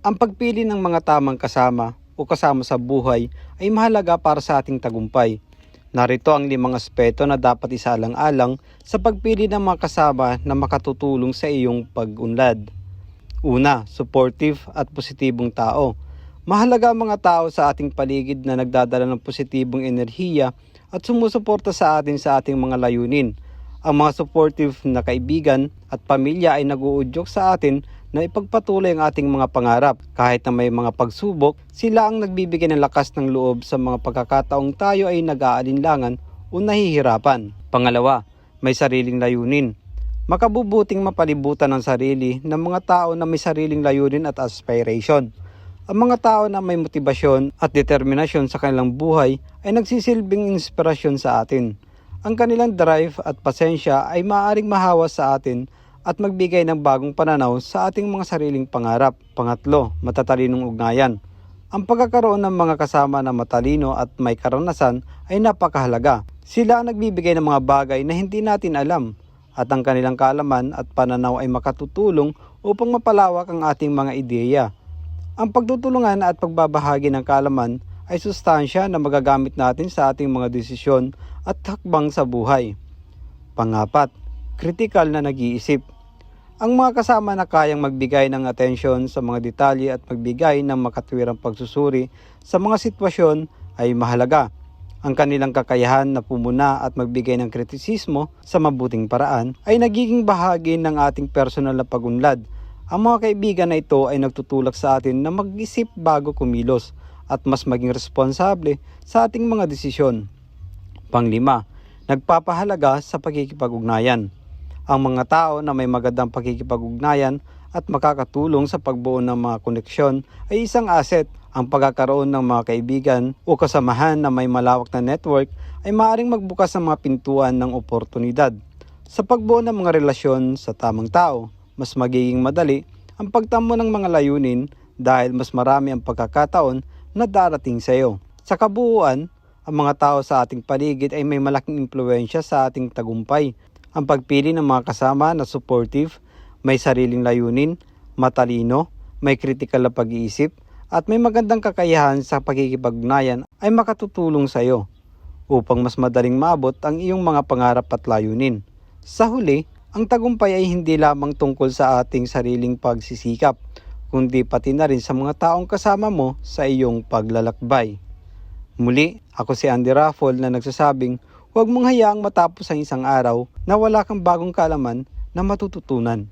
Ang pagpili ng mga tamang kasama o kasama sa buhay ay mahalaga para sa ating tagumpay. Narito ang 5 aspeto na dapat isaalang-alang sa pagpili ng mga kasama na makatutulong sa iyong pag-unlad. Una, supportive at positibong tao. Mahalaga ang mga tao sa ating paligid na nagdadala ng positibong enerhiya at sumusuporta sa ating mga layunin. Ang mga supportive na kaibigan at pamilya ay nag-uudyok sa atin na ipagpatuloy ang ating mga pangarap. Kahit na may mga pagsubok, sila ang nagbibigay ng lakas ng loob sa mga pagkakataong tayo ay nag-aalinlangan o nahihirapan. Pangalawa, may sariling layunin. Makabubuting mapalibutan ng sarili ng mga tao na may sariling layunin at aspiration. Ang mga tao na may motibasyon at determinasyon sa kanilang buhay ay nagsisilbing inspirasyon sa atin. Ang kanilang drive at pasensya ay maaaring mahawa sa atin at magbigay ng bagong pananaw sa ating mga sariling pangarap. Pangatlo, matatalinong ugnayan. Ang pagkakaroon ng mga kasama na matalino at may karanasan ay napakahalaga. Sila ang nagbibigay ng mga bagay na hindi natin alam at ang kanilang kaalaman at pananaw ay makatutulong upang mapalawak ang ating mga ideya. Ang pagtutulungan at pagbabahagi ng kaalaman ay sustansya na magagamit natin sa ating mga desisyon at hakbang sa buhay. Pangapat, kritikal na nag-iisip. Ang mga kasama na kayang magbigay ng atensyon sa mga detalye at magbigay ng makatwirang pagsusuri sa mga sitwasyon ay mahalaga. Ang kanilang kakayahan na pumuna at magbigay ng kritisismo sa mabuting paraan ay nagiging bahagi ng ating personal na pag-unlad. Ang mga kaibigan na ito ay nagtutulak sa atin na mag-isip bago kumilos at mas maging responsable sa ating mga desisyon. Panglima, nagpapahalaga sa pagkikipag-ugnayan. Ang mga tao na may magandang pakikipag-ugnayan at makakatulong sa pagbuo ng mga koneksyon ay isang asset. Ang pagkakaroon ng mga kaibigan o kasamahan na may malawak na network ay maaaring magbukas ng mga pintuan ng oportunidad. Sa pagbuo ng mga relasyon sa tamang tao, mas magiging madali ang pagtamo ng mga layunin dahil mas marami ang pagkakataon na darating sa iyo. Sa kabuuan, ang mga tao sa ating paligid ay may malaking impluwensya sa ating tagumpay. Ang pagpili ng mga kasama na supportive, may sariling layunin, matalino, may kritikal na pag-iisip, at may magandang kakayahan sa pagkikipag-ugnayan ay makatutulong sa iyo upang mas madaling maabot ang iyong mga pangarap at layunin. Sa huli, ang tagumpay ay hindi lamang tungkol sa ating sariling pagsisikap, kundi pati na rin sa mga taong kasama mo sa iyong paglalakbay. Muli, ako si Andy Raffol na nagsasabing, huwag mong hayaang matapos ang isang araw na wala kang bagong kaalaman na matututunan.